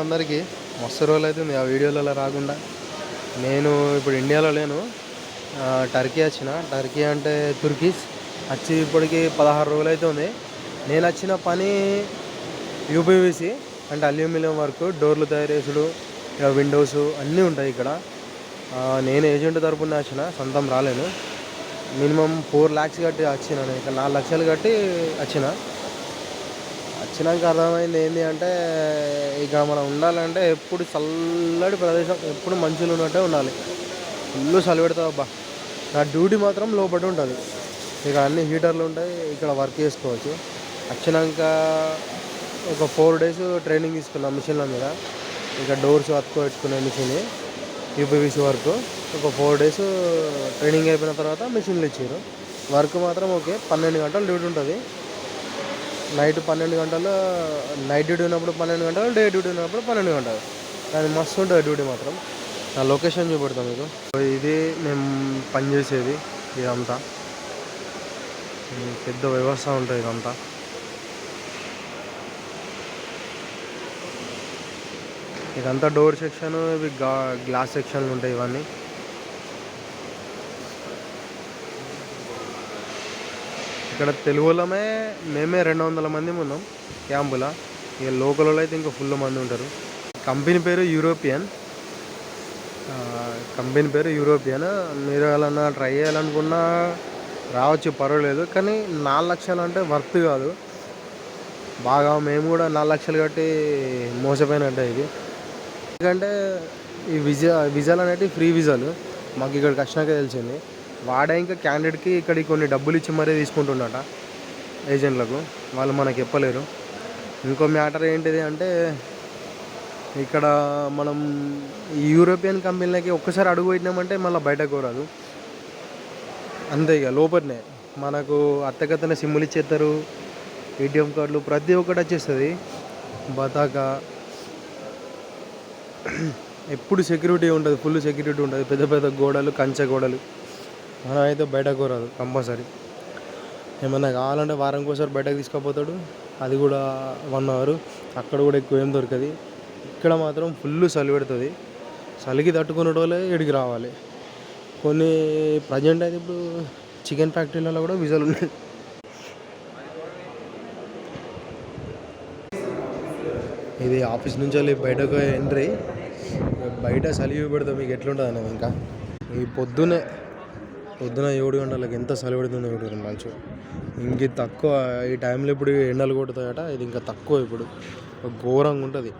అందరికీ. మస్తు రోజులు అవుతుంది ఆ వీడియోలలో రాకుండా. నేను ఇప్పుడు ఇండియాలో లేను, టర్కీ వచ్చిన. టర్కీ అంటే తుర్కీస్ వచ్చి ఇప్పటికి 16 రోజులు అవుతుంది. నేను వచ్చిన పని యూపీవీసీ అంటే అల్యూమినియం వర్క్, డోర్లు తయారు చేసుడు, విండోస్ అన్నీ ఉంటాయి ఇక్కడ. నేను ఏజెంట్ తరపున వచ్చిన, సొంతం రాలేను. మినిమం 4 lakhs కట్టి వచ్చిన. నేను ఇక్కడ 4 లక్షలు కట్టి వచ్చినాక అర్థమైంది ఏంటి అంటే, ఇక్కడ మనం ఉండాలంటే ఎప్పుడు చల్లటి ప్రదేశం, ఎప్పుడు మంచులు ఉన్నట్టే ఉండాలి. ఫుల్ చలి పెడతావు అబ్బా. నా డ్యూటీ మాత్రం లోపల ఉంటుంది. ఇక్కడ అన్ని హీటర్లు ఉంటాయి, ఇక్కడ వర్క్ చేసుకోవచ్చు. వచ్చినాక ఒక 4 days ట్రైనింగ్ తీసుకున్నాం మిషన్ల మీద. ఇక డోర్స్ అతుకు పెట్టుకునే మిషన్, యూపీవీసీ వర్క్. ఒక 4 days ట్రైనింగ్ అయిపోయిన తర్వాత మిషన్లు ఇచ్చారు. వర్క్ మాత్రం ఓకే, 12 గంటలు డ్యూటీ ఉంటుంది. నైట్ 12 గంటలు, నైట్ డ్యూటీ ఉన్నప్పుడు 12 గంటలు, డే డ్యూటీ ఉన్నప్పుడు 12 గంటలు. కానీ మస్తు ఉంటుంది డ్యూటీ మాత్రం. నా లొకేషన్ చూపెడతాం మీకు. ఇది మేము పనిచేసేది. ఇదంతా పెద్ద వ్యవస్థ ఉంటుంది ఇదంతా. ఇదంతా డోర్ సెక్షన్, ఇవి గ్లాస్ సెక్షన్లు ఉంటాయి ఇవన్నీ. ఇక్కడ తెలుగు వాళ్ళమే మేమే 200 మంది ఉన్నాం క్యాంపులో. ఇక లోకల్ వాళ్ళు అయితే ఇంకా ఫుల్ మంది ఉంటారు. కంపెనీ పేరు యూరోపియన్. మీరు ఎవరన్నా ట్రై చేయాలనుకున్నా రావచ్చు, పర్వాలేదు. కానీ 4 లక్షలు అంటే వర్త్ కాదు. బాగా మేము కూడా 4 లక్షలు కట్టి మోసపోయినట్టే ఇది. ఎందుకంటే ఈ విజాలు అనేవి ఫ్రీ విజాలు. మాకు ఇక్కడికి వచ్చినాక తెలిసింది. వాడే ఇంకా క్యాండిడేట్కి ఇక్కడికి కొన్ని డబ్బులు ఇచ్చి మరీ తీసుకుంటున్నట ఏజెంట్లకు. వాళ్ళు మనకు చెప్పలేరు. ఇంకో మ్యాటర్ ఏంటిది అంటే, ఇక్కడ మనం ఈ యూరోపియన్ కంపెనీలకి ఒక్కసారి అడుగు పెట్టినామంటే మళ్ళీ బయటకు రాదు. అంతే, ఇక లోపలనే మనకు అత్తగత్తనే సిమ్ములు ఇచ్చేస్తారు, ఏటీఎం కార్డులు ప్రతి ఒక్కటి వచ్చేస్తుంది. బతాకా ఎప్పుడు సెక్యూరిటీ ఉంటుంది, ఫుల్ సెక్యూరిటీ ఉంటుంది. పెద్ద పెద్ద గోడలు, కంచె గోడలు. మనం అయితే బయటకు రాదు కంపల్సరీ. ఏమన్నా కావాలంటే వారానికి ఒకసారి బయటకు తీసుకుపోతాడు, అది కూడా 1 hour. అక్కడ కూడా ఎక్కువ ఏం దొరకదు. ఇక్కడ మాత్రం ఫుల్ చలి పెడుతుంది. చలికి తట్టుకునే వాళ్ళే ఇక్కడికి రావాలి. కొన్ని ప్రజెంట్ అయితే ఇప్పుడు చికెన్ ఫ్యాక్టరీలలో కూడా విజాలు ఉన్నాయి. ఇది ఆఫీస్ నుంచి వెళ్ళి బయటకు ఎంట్రీ. బయట చలి పెడతాం, మీకు ఎట్లుంటుంది అన్నది. ఇంకా ఈ పొద్దున 7 గంటలకు ఎంత చలి పెడుతుందో చూడండి మంచు. ఇంక తక్కువ ఈ టైంలో ఇప్పుడు ఎండలు కొడుతాయట. ఇది ఇంకా తక్కువ, ఇప్పుడు ఘోరంగా ఉంటుంది.